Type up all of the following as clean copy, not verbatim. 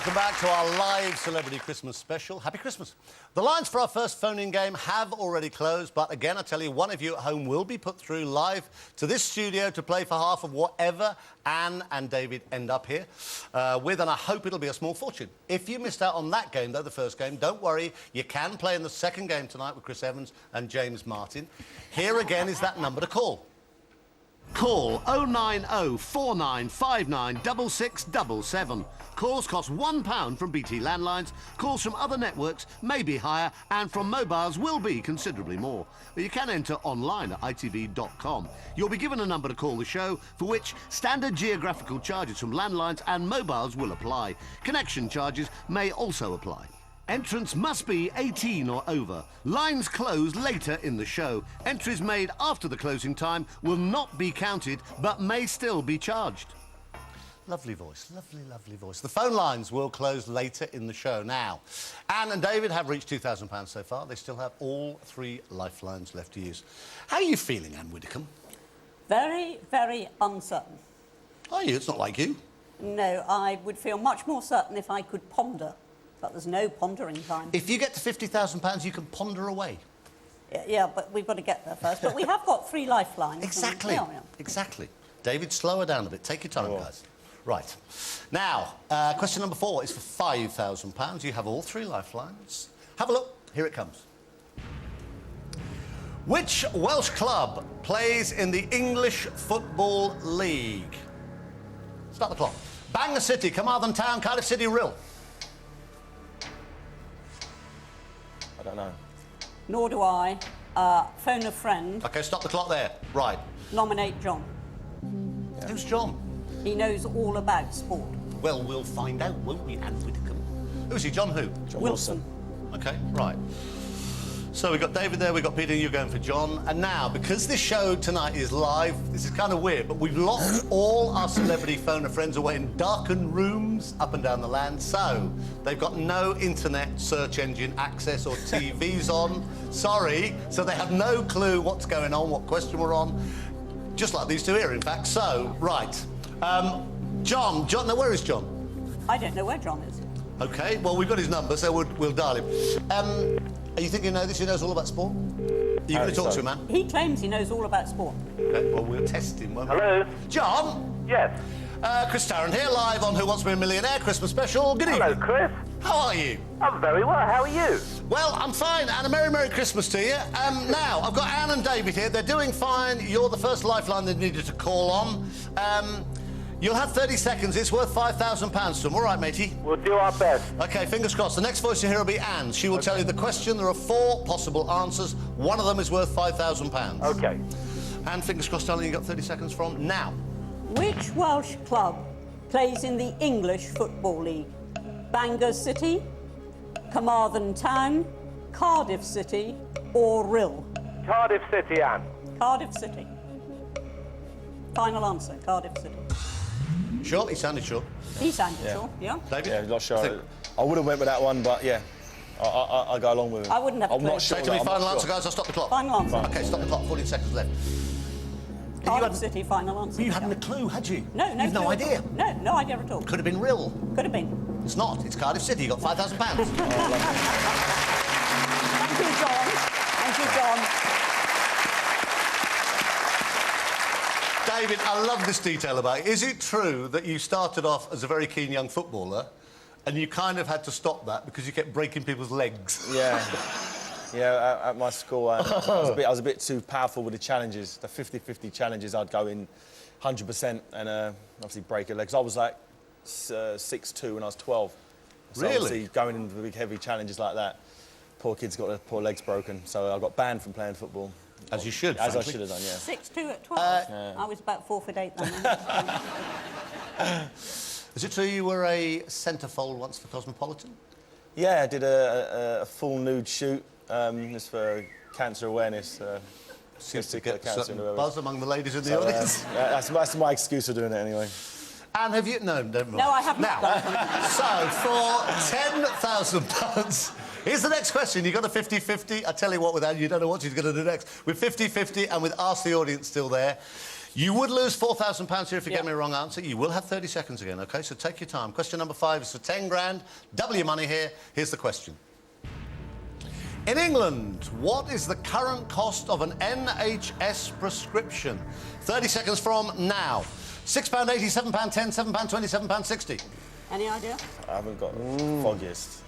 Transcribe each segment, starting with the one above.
Welcome back to our live Celebrity Christmas special. Happy Christmas. The lines for our first phone-in game have already closed, but again, I tell you, one of you at home will be put through live to this studio to play for half of whatever Anne and David end up here with, and I hope it'll be a small fortune. If you missed out on that game, though, the first game, don't worry, you can play in the second game tonight with Chris Evans and James Martin. Here again is that number to call. Call 090 4959 6677. Calls cost £1 from BT landlines. Calls from other networks may be higher, and from mobiles will be considerably more. But you can enter online at itv.com. You'll be given a number to call the show, for which standard geographical charges from landlines and mobiles will apply. Connection charges may also apply. Entrants must be 18 or over. Lines close later in the show. Entries made after the closing time will not be counted, but may still be charged. Lovely voice, lovely, lovely voice. The phone lines will close later in the show. Now, Anne and David have reached £2,000 so far. They still have all 3 lifelines left to use. How are you feeling, Anne Widdecombe? Very, very uncertain. Are you? It's not like you. No, I would feel much more certain if I could ponder. But there's no pondering time. If you get to £50,000, you can ponder away. Yeah, but we've got to get there first. But we have got 3 lifelines. Exactly. Exactly. David, slow her down a bit. Take your time, guys. Right. Now, question number 4 is for £5,000. You have all 3 lifelines. Have a look. Here it comes. Which Welsh club plays in the English Football League? Start the clock. Bangor City, Carmarthen Town, Cardiff City, Rill. I don't know. Nor do I. Phone a friend. OK, stop the clock there. Right. Nominate John. Yeah. Who's John? He knows all about sport. Well, we'll find out, won't we, Anne Widdecombe? Who's he? John who? John Wilson. OK, right. So we've got David there, we've got Peter, and you're going for John. And now, because this show tonight is live, this is kind of weird, but we've locked all our celebrity phone a friends away in darkened rooms up and down the land. So they've got no internet search engine access or TVs on. Sorry. So they have no clue what's going on, what question we're on. Just like these two here, in fact. So, right. John, now where is John? I don't know where John is. OK, well, we've got his number, so we'll dial him. Are you thinking you know this? He knows all about sport? Are you going to talk to him, man? He claims he knows all about sport. OK, well, we'll test him, won't we? Hello? John? Yes. Chris Tarrant here, live on Who Wants to Be a Millionaire Christmas special. Good evening. Hello, Chris. How are you? I'm very well. How are you? Well, I'm fine, and a Merry Christmas to you. Now, I've got Anne and David here. They're doing fine. You're the first lifeline they needed to call on. You'll have 30 seconds. It's worth £5,000 to them. All right, matey? We'll do our best. OK, fingers crossed. The next voice you hear will be Anne. She will tell you the question. There are 4 possible answers. One of them is worth £5,000. OK. And fingers crossed, darling, you've got 30 seconds from now. Which Welsh club plays in the English Football League? Bangor City, Carmarthen Town, Cardiff City or Rill? Cardiff City, Anne. Cardiff City. Final answer, Cardiff City. Sure? He sounded sure. He sounded sure, yeah. David? Yeah, not sure. I would have went with that one, but yeah, I'll go along with it. I wouldn't have I'm not sure. Say to me, final answer, guys. I'll stop the clock. Final answer. OK, stop the clock. 14 seconds left. Cardiff City, final answer. You hadn't a clue, had you? No, You've no idea? No, no idea at all. Could have been Rill. Could have been. It's not. It's Cardiff City. You got £5,000. Thank you, John. Thank you, John. David, I love this detail about it. Is it true that you started off as a very keen young footballer and you kind of had to stop that because you kept breaking people's legs? Yeah. Yeah, at my school, I was a bit too powerful with the challenges. The 50-50 challenges, I'd go in 100% and obviously break a leg. 'Cause I was like 6'2" when I was 12. So really? Obviously going into the big, heavy challenges like that, poor kids got their poor legs broken. So I got banned from playing football. As you should, As frankly. I should have done, yeah. 6'2" at 12. I was about 4'8" then. Is it true you were a centrefold once for Cosmopolitan? Yeah, I did a full nude shoot just for cancer awareness. Seems to get cancer certain awareness. buzz among the ladies in the audience. That's my excuse for doing it anyway. And have you... No, never mind. No, I haven't Now, done so, for £10,000, here's the next question. You've got a 50-50. I tell you what, with Anne, you don't know what she's going to do next. With 50-50 and with Ask the Audience still there, You would lose £4,000 here if you get me a wrong answer. You will have 30 seconds again, OK? So take your time. Question number 5 is for 10 grand. Double your money here. Here's the question. In England, what is the current cost of an NHS prescription? 30 seconds from now. £6.80, £7.10, £7.20, £7.60. Any idea? I haven't got the foggiest.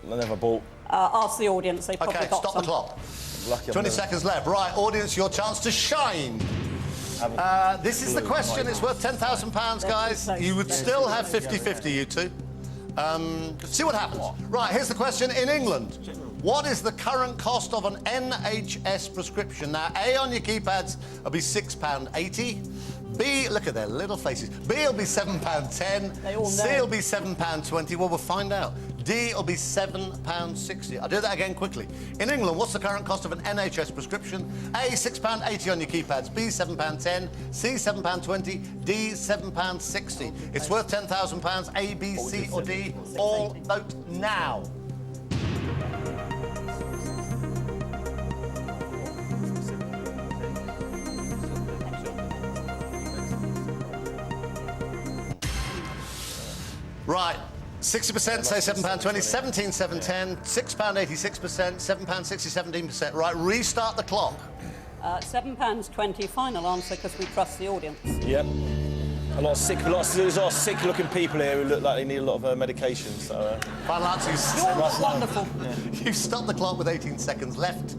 I never bought. Ask the audience. They probably OK, got stop some. the clock. Lucky 20 seconds left. Right, audience, your chance to shine. This is the question. It's worth £10,000, guys. You would still have 50-50, you two. See what happens. Right, here's the question. In England, what is the current cost of an NHS prescription? Now, A, on your keypads, will be £6.80. B, look at their little faces. B will be £7.10. They all know. C will be £7.20. Well, we'll find out. D will be £7.60. I'll do that again quickly. In England, what's the current cost of an NHS prescription? A, £6.80 on your keypads. B, £7.10. C, £7.20. D, £7.60. It's worth £10,000. A, B, C or D. All vote now. Right. 60% say £7.20, 17, £7.10, £6.86%, £7.60, 17%. Right, restart the clock. £7.20, final answer, because we trust the audience. Yep. There's a lot of sick-looking people here who look like they need a lot of medication, so... Final answer is... You're wonderful. You've stopped the clock with 18 seconds left.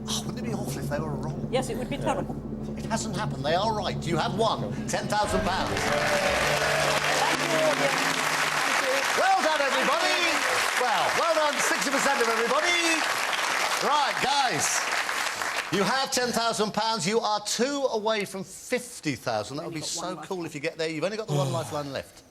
Oh, wouldn't it be awful if they were wrong? Yes, it would be terrible. It hasn't happened. They are right. You have won £10,000. Well done, everybody. Well done, 60% of everybody. Right, guys. You have £10,000. You are 2 away from 50,000. That would be so cool if you get there. You've only got the one lifeline left.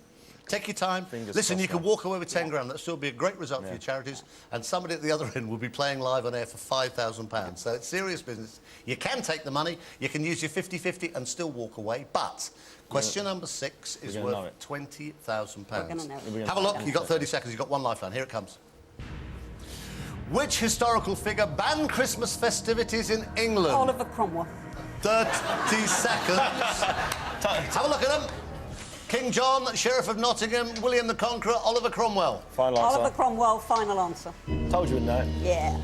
Take your time. Listen, you can walk away with 10 grand. That'll still be a great result for your charities. And somebody at the other end will be playing live on air for £5,000. So it's serious business. You can take the money. You can use your 50-50 and still walk away. But question number 6 is worth £20,000. Have a look. You've got 30 seconds. You've got one lifeline. Here it comes. Which historical figure banned Christmas festivities in England? Oliver Cromwell. 30 seconds. Have a look at them. King John, Sheriff of Nottingham, William the Conqueror, Oliver Cromwell. Final answer. Oliver Cromwell, final answer. Told you wouldn't know. Yeah.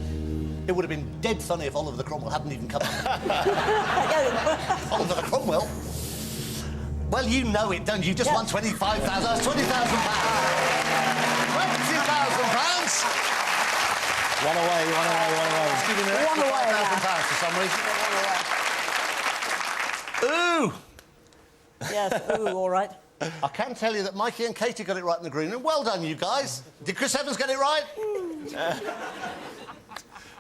It would have been dead funny if Oliver the Cromwell hadn't even come up. Oliver the Cromwell? Well, you know it, don't you? You just won 25,000. That's £20,000. £20,000. One away. Excuse me, One away £5,000 for some reason. Ooh! Yes, ooh, all right. I can tell you that Mikey and Katie got it right in the green room. Well done, you guys. Did Chris Evans get it right?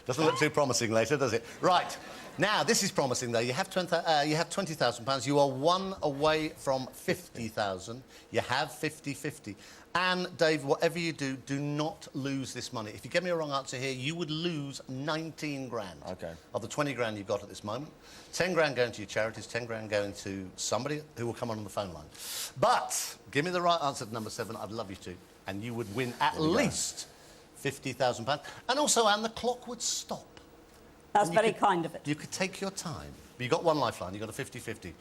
Doesn't look too promising later, does it? Right. Now, this is promising, though. You have £20,000. You are 1 away from 50,000. You have 50-50. And, Dave, whatever you do, do not lose this money. If you give me a wrong answer here, you would lose 19 grand. OK. Of the 20 grand you've got at this moment. 10 grand going to your charities, 10 grand going to somebody who will come on the phone line. But give me the right answer to number 7. I'd love you to. And you would win at least £50,000. And also, Anne, the clock would stop. That's very kind of it. You could take your time. But you've got one lifeline. You've got a 50-50.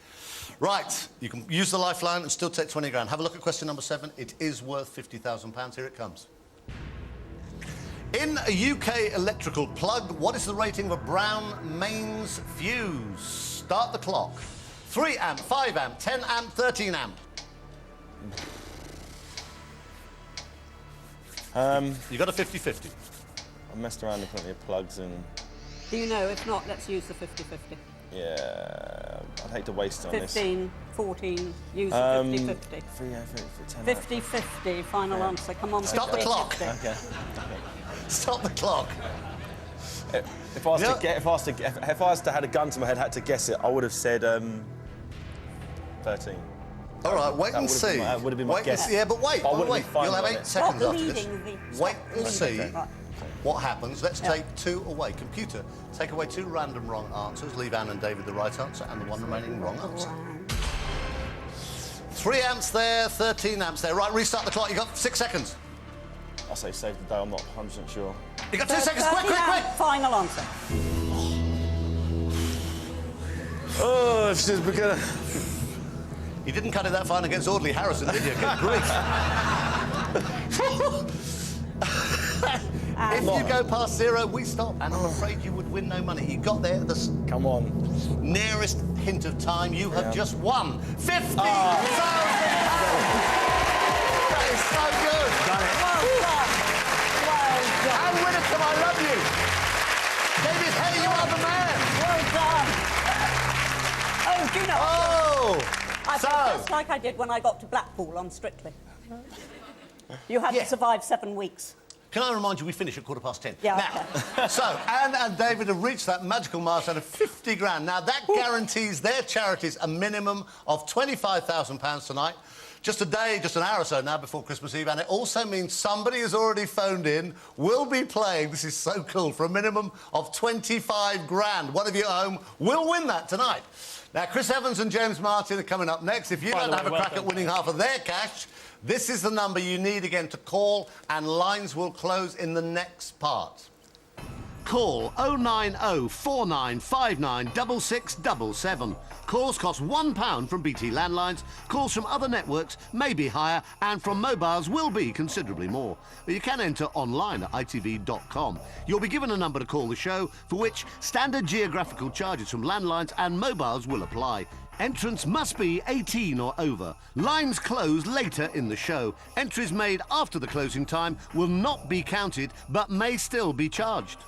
Right. You can use the lifeline and still take 20 grand. Have a look at question number 7. It is worth £50,000. Here it comes. In a UK electrical plug, what is the rating of a Brown mains fuse? Start the clock. 3 amp, 5 amp, 10 amp, 13 amp. You got a 50-50. I messed around with plenty of plugs and... Do you know? If not, let's use the 50-50. Yeah, I'd hate to waste on this. 15, 14, use the 50-50. 10 50-50, final answer. Come on, Stop the clock. Okay. Stop the clock. If I was to had a gun to my head, had to guess it, I would have said 13. All right, wait and see. That would have been my guess. Yeah, but wait. You'll have 8 seconds after this. Wait and see what happens. Let's take 2 away. Computer, take away 2 random wrong answers. Leave Anne and David the right answer and the 1 remaining wrong answer. 3 amps there, 13 amps there. Right, restart the clock. You've got 6 seconds. I say save the day. I'm not 100% sure. You've got 2 seconds. Quick, quick, quick. Final answer. Oh, it's just because... You didn't cut it that fine against Audley Harrison, did you? Good grief. If you go past 0, we stop, and I'm afraid you would win no money. You got there at the Come on. nearest hint of time. You have just won £50,000. That is so good. Done it. Well done. Well done. And Widdicombe, I love you. David Hay, you are the man. Well done. Oh, do you know? Oh! I felt just like I did when I got to Blackpool on Strictly. You had Yeah. to survive 7 weeks. Can I remind you, we finish at 10:15. Yeah, Now, so Anne and David have reached that magical milestone of 50 grand. Now, that guarantees their charities a minimum of £25,000 tonight. Just a day, just an hour or so now before Christmas Eve, and it also means somebody has already phoned in, will be playing, this is so cool, for a minimum of 25 grand. One of you at home will win that tonight. Now, Chris Evans and James Martin are coming up next. If you don't have a crack at winning half of their cash, this is the number you need again to call, and lines will close in the next part. Call 090 4959 6677. Calls cost £1 from BT landlines. Calls from other networks may be higher, and from mobiles will be considerably more. But you can enter online at itv.com. You'll be given a number to call the show, for which standard geographical charges from landlines and mobiles will apply. Entrance must be 18 or over. Lines close later in the show. Entries made after the closing time will not be counted, but may still be charged.